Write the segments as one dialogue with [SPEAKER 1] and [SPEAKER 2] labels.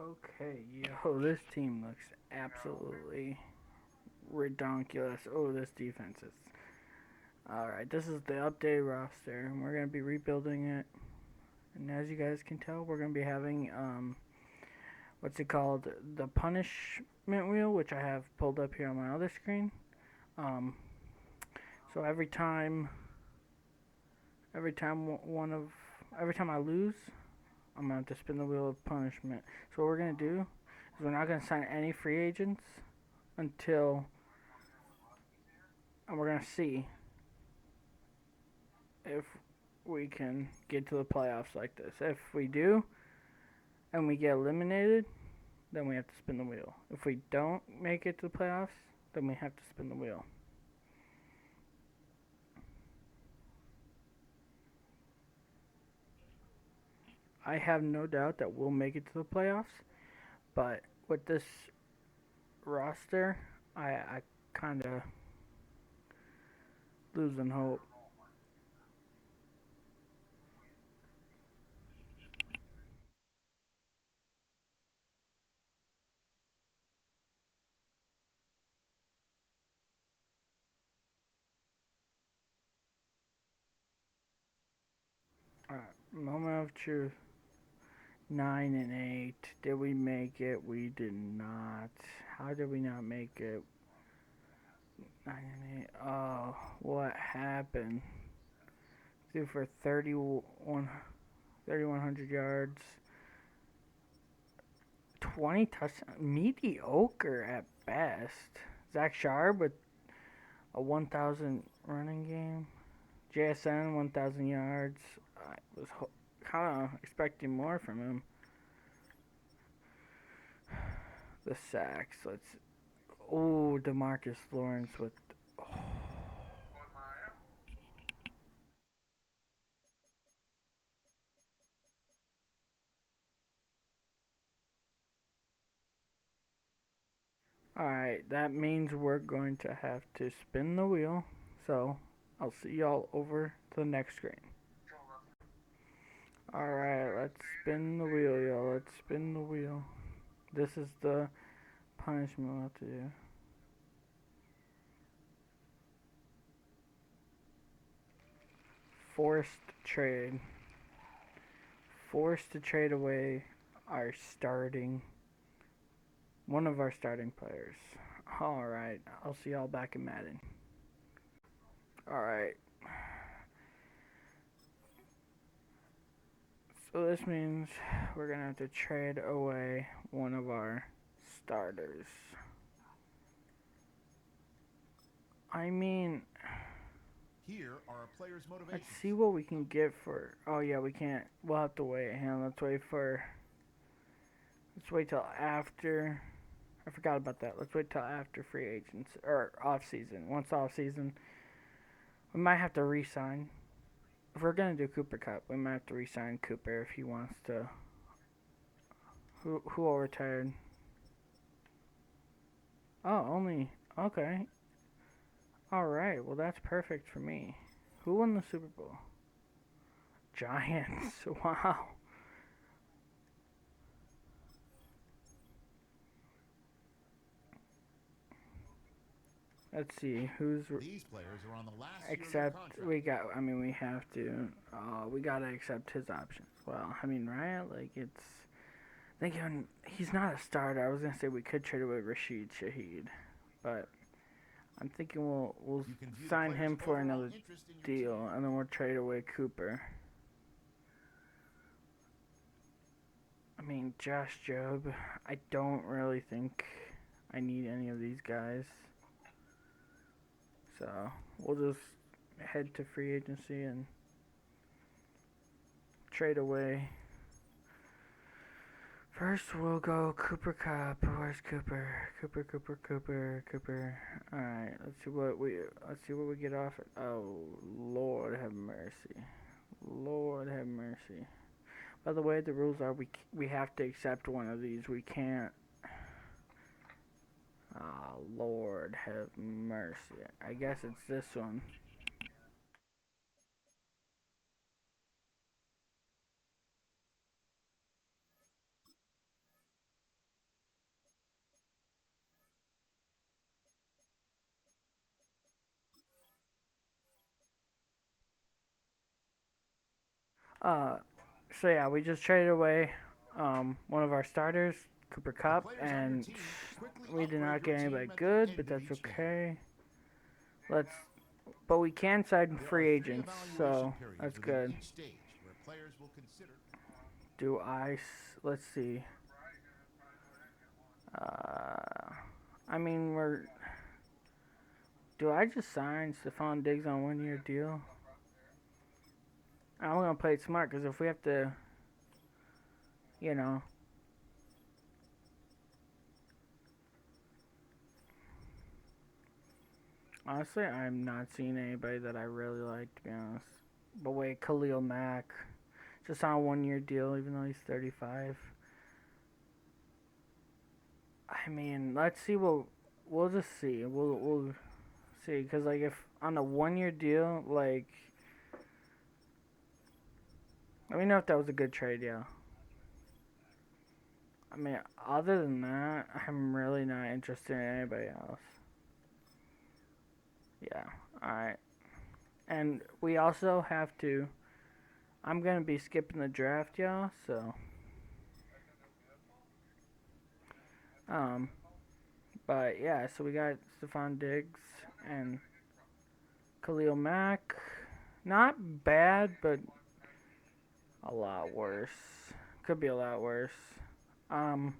[SPEAKER 1] Okay, yo, this team looks absolutely redonkulous. Oh, this defense is. Alright, this is the updated roster, and we're going to be rebuilding it. And as you guys can tell, we're going to be having, what's it called? The punishment wheel, which I have pulled up here on my other screen. Um, so every time every time I lose, I'm going to have to spin the wheel of punishment. So what we're going to do is we're not going to sign any free agents until, and we're going to see if we can get to the playoffs like this. If we do and we get eliminated, then we have to spin the wheel. If we don't make it to the playoffs, then we have to spin the wheel. I have no doubt that we'll make it to the playoffs, but with this roster, I kind of losing hope. Moment of truth. 9-8. Did we make it? We did not. How did we not make it? 9-8. Oh, what happened? Threw for 3,100 yards, 20 touchdowns. Mediocre at best. Zach Sharp with a 1,000 running game. JSN 1,000 yards. I was kind of expecting more from him. The sacks. Let's. Oh, Demarcus Lawrence with. Oh. Alright, that means we're going to have to spin the wheel. So, I'll see y'all over to the next screen. Alright, let's spin the wheel, y'all. Let's spin the wheel. This is the punishment we'll have to do. Forced trade. Forced to trade away our one of our starting players. Alright, I'll see y'all back in Madden. Alright. So this means we're going to have to trade away one of our starters. I mean,
[SPEAKER 2] here are a player's motivations.
[SPEAKER 1] let's see what we can get for. Oh yeah, we can't. We'll have to wait. Hang on, let's wait till after. I forgot about that. Let's wait till after free agents or off season. Once off season, we might have to re-sign. If we're gonna do Cooper Cup, we might have to re-sign Cooper if he wants to. Who all retired? Oh, only okay. All right. Well, that's perfect for me. Who won the Super Bowl? Giants. Wow. Let's see who's.
[SPEAKER 2] These players are on the last
[SPEAKER 1] Except we got. I mean, we have to. We gotta accept his options. Well, I mean, right? Like it's. Thinking he's not a starter. I was gonna say we could trade away Rashid Shaheed, but I'm thinking we'll sign him for another deal, and then we'll trade away Cooper. I mean, Josh Jobe. I don't really think I need any of these guys. So we'll just head to free agency and trade away. First, we'll go Cooper Cup. Where's Cooper? Cooper. All right, let's see what we get off it. Oh, Lord have mercy. Lord have mercy. By the way, the rules are we have to accept one of these. We can't. Oh, Lord have mercy. I guess it's this one. Uh, so yeah, we just traded away one of our starters, Cooper
[SPEAKER 2] The
[SPEAKER 1] Cup,
[SPEAKER 2] players on your
[SPEAKER 1] and
[SPEAKER 2] team quickly
[SPEAKER 1] we did
[SPEAKER 2] upgrade
[SPEAKER 1] not
[SPEAKER 2] your
[SPEAKER 1] get
[SPEAKER 2] team
[SPEAKER 1] anybody
[SPEAKER 2] at the
[SPEAKER 1] good,
[SPEAKER 2] end
[SPEAKER 1] but
[SPEAKER 2] of
[SPEAKER 1] that's
[SPEAKER 2] each game.
[SPEAKER 1] okay. Let's, but we can sign
[SPEAKER 2] There
[SPEAKER 1] free
[SPEAKER 2] are 3
[SPEAKER 1] agents,
[SPEAKER 2] evaluation
[SPEAKER 1] so
[SPEAKER 2] periods
[SPEAKER 1] that's
[SPEAKER 2] within
[SPEAKER 1] good.
[SPEAKER 2] each stage where players will consider.
[SPEAKER 1] Do I? Let's see. Uh, I mean, we're. Do I just sign Stephon Diggs on a 1 year deal? I'm gonna play it smart because if we have to, you know, honestly, I'm not seeing anybody that I really like, to be honest. But wait, Khalil Mack, just on a 1 year deal, even though he's 35. I mean, let's see what we'll just see. We'll see because like if on a 1 year deal, like let me know if that was a good trade, yeah. I mean, other than that, I'm really not interested in anybody else. Yeah, alright. And we also have to. I'm gonna be skipping the draft, y'all. So, um, but yeah. So we got Stephon Diggs and Khalil Mack. Not bad, but a lot worse. Could be a lot worse. Um,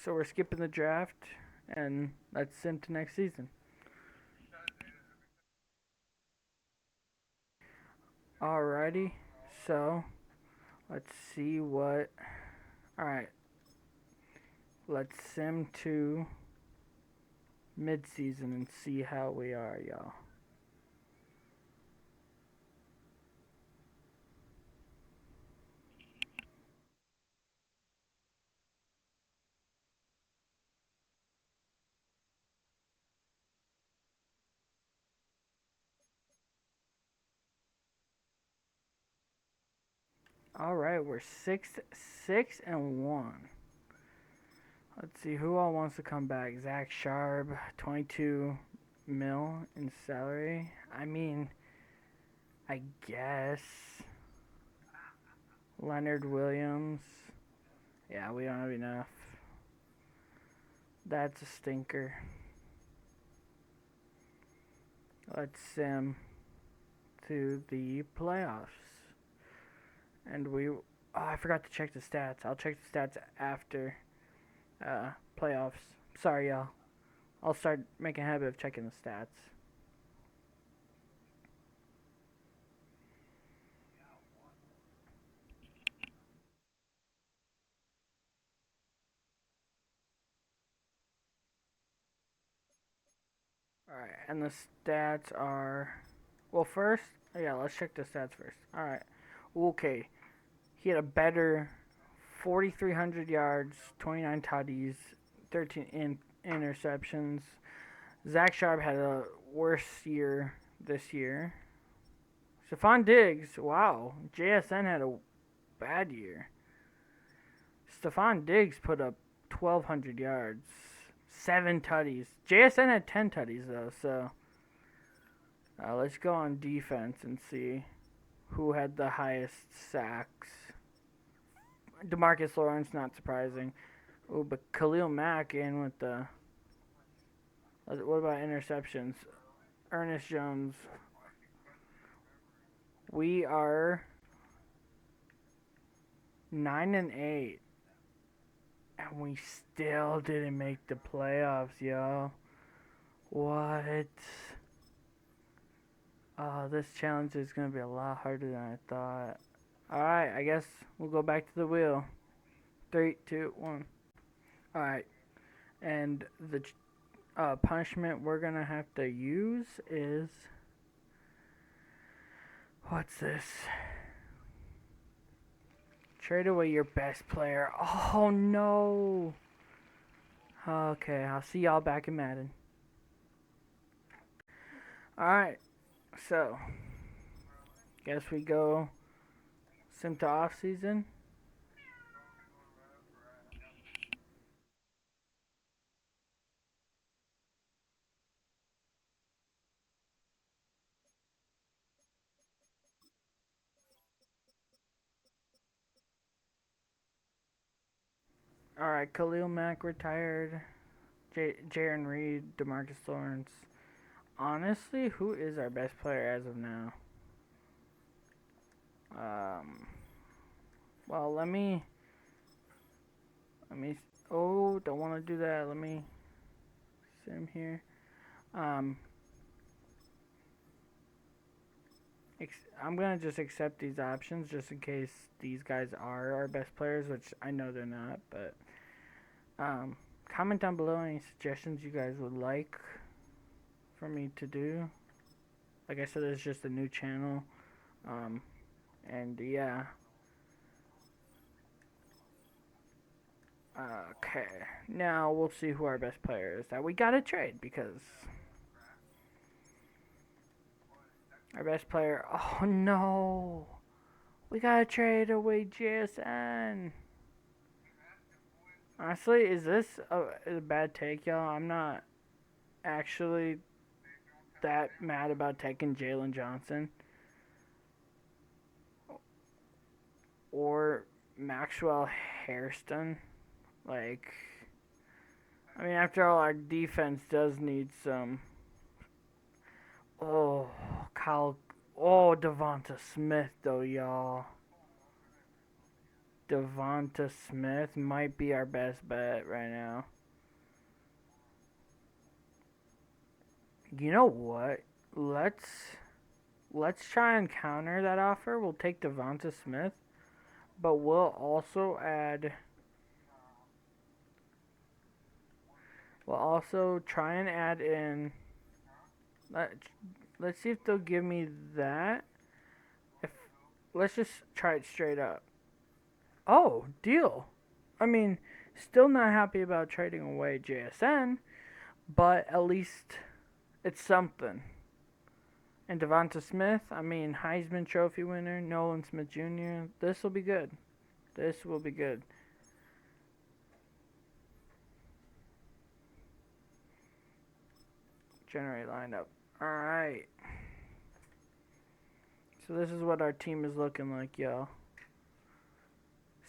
[SPEAKER 1] so we're skipping the draft, and let's sim to next season. Alrighty. So let's see what. All right. Let's sim to mid-season and see how we are, y'all. All right, we're 6-1. Let's see who all wants to come back. Zach Sharp, 22 mil in salary. I mean, I guess Leonard Williams. Yeah, we don't have enough. That's a stinker. Let's sim to the playoffs. And we. Oh, I forgot to check the stats. I'll check the stats after playoffs. Sorry, y'all. I'll start making a habit of checking the stats. Alright, and the stats are. Well, first, yeah, let's check the stats first. Alright. Okay. He had a better 4,300 yards, 29 tutties, 13 interceptions. Zach Sharp had a worse year this year. Stephon Diggs, wow. JSN had a bad year. Stephon Diggs put up 1,200 yards, 7 tutties. JSN had 10 tutties, though, so let's go on defense and see who had the highest sacks. DeMarcus Lawrence, not surprising. Oh, but Khalil Mack in with the. What about interceptions? Ernest Jones. We are 9-8, and we still didn't make the playoffs, yo. What? Oh, this challenge is gonna be a lot harder than I thought. Alright, I guess we'll go back to the wheel. 3, 2, 1. Alright, and the punishment we're gonna have to use is. What's this? Trade away your best player. Oh no! Okay, I'll see y'all back in Madden. Alright, so. Guess we go sim to off season. All right, Khalil Mack retired. Jaron Reed, Demarcus Lawrence. Honestly, who is our best player as of now? Um, well, let me. Oh, don't want to do that. Let me sim here. Um, I'm gonna just accept these options just in case these guys are our best players, which I know they're not. But comment down below any suggestions you guys would like for me to do. Like I said, it's just a new channel. And yeah. Okay. Now we'll see who our best player is that we gotta trade because our best player. Oh no. We gotta trade away JSN. Honestly, is this a bad take, y'all? I'm not actually that mad about taking Jalen Johnson or Maxwell Hairston. Like, I mean, after all, our defense does need some. Oh, Kyle. Oh, Devonta Smith, though, y'all. Devonta Smith might be our best bet right now. You know what? Let's try and counter that offer. We'll take Devonta Smith, but we'll also try and add in. Let Let's see if they'll give me that. If Let's just try it straight up. Oh, deal. I mean, still not happy about trading away JSN, but at least it's something. And Devonta Smith, I mean, Heisman Trophy winner, Nolan Smith Jr. This will be good. This will be good. Generate lineup. Alright. So this is what our team is looking like, y'all.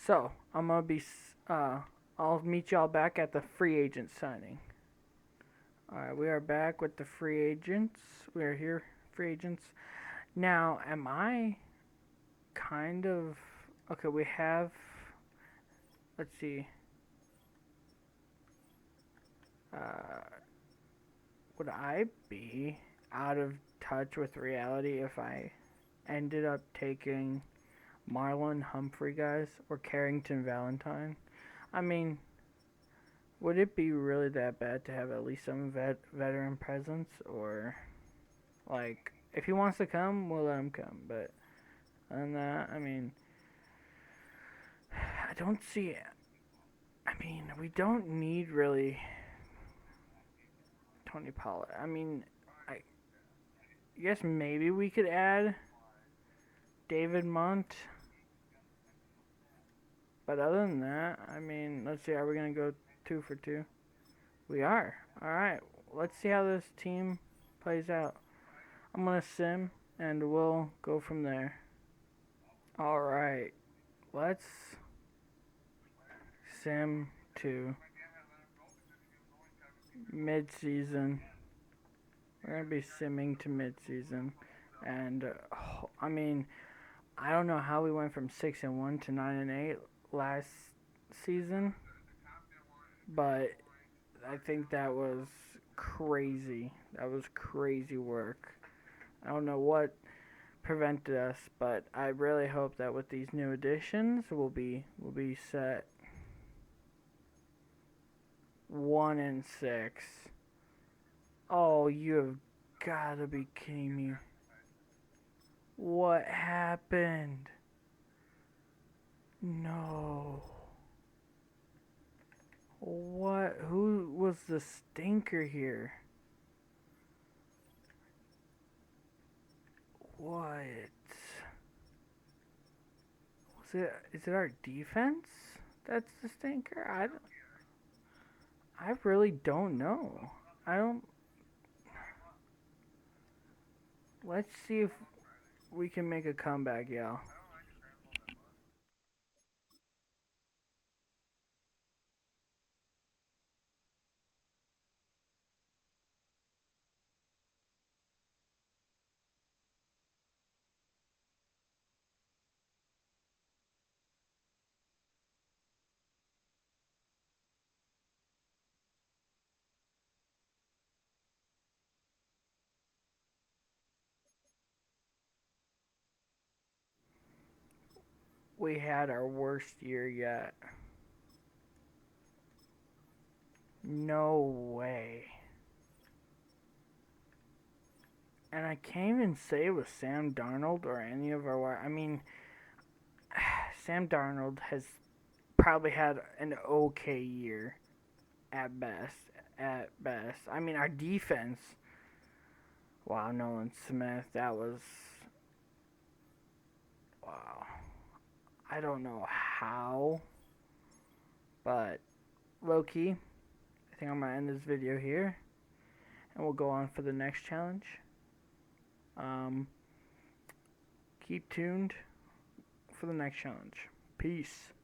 [SPEAKER 1] So, I'll meet y'all back at the free agent signing. Alright, we are back with the free agents. We are here, free agents. Now, am I kind of... Okay, we have... Let's see. Would I be out of touch with reality if I ended up taking Marlon Humphrey, guys, or Carrington Valentine? I mean, would it be really that bad to have at least some veteran presence? Or, like, if he wants to come, we'll let him come. But other than that, I mean, I don't see... I mean, we don't need really Tony Pollard. I mean, I guess maybe we could add David Mont. But other than that, I mean, let's see, are we going to go 2 for 2? We are. Alright, let's see how this team plays out. I'm going to sim, and we'll go from there. Alright, let's sim to mid-season. We're going to be simming to mid-season. And, I mean, I don't know how we went from 6-1 to 9-8 last season, but I think that was crazy. That was crazy work. I don't know what prevented us, but I really hope that with these new additions, we'll be set 1-6. Oh, you have gotta be kidding me. What happened? No. What? Who was the stinker here? What? Is it our defense that's the stinker? I really don't know. Let's see if we can make a comeback, y'all. we had our worst year yet. No way. And I can't even say it was Sam Darnold or any of our. I mean, Sam Darnold has probably had an okay year at best. At best. I mean, our defense. Wow, Nolan Smith. That was. Wow. I don't know how. But, low key, I think I'm going to end this video here. And we'll go on for the next challenge. Keep tuned for the next challenge. Peace.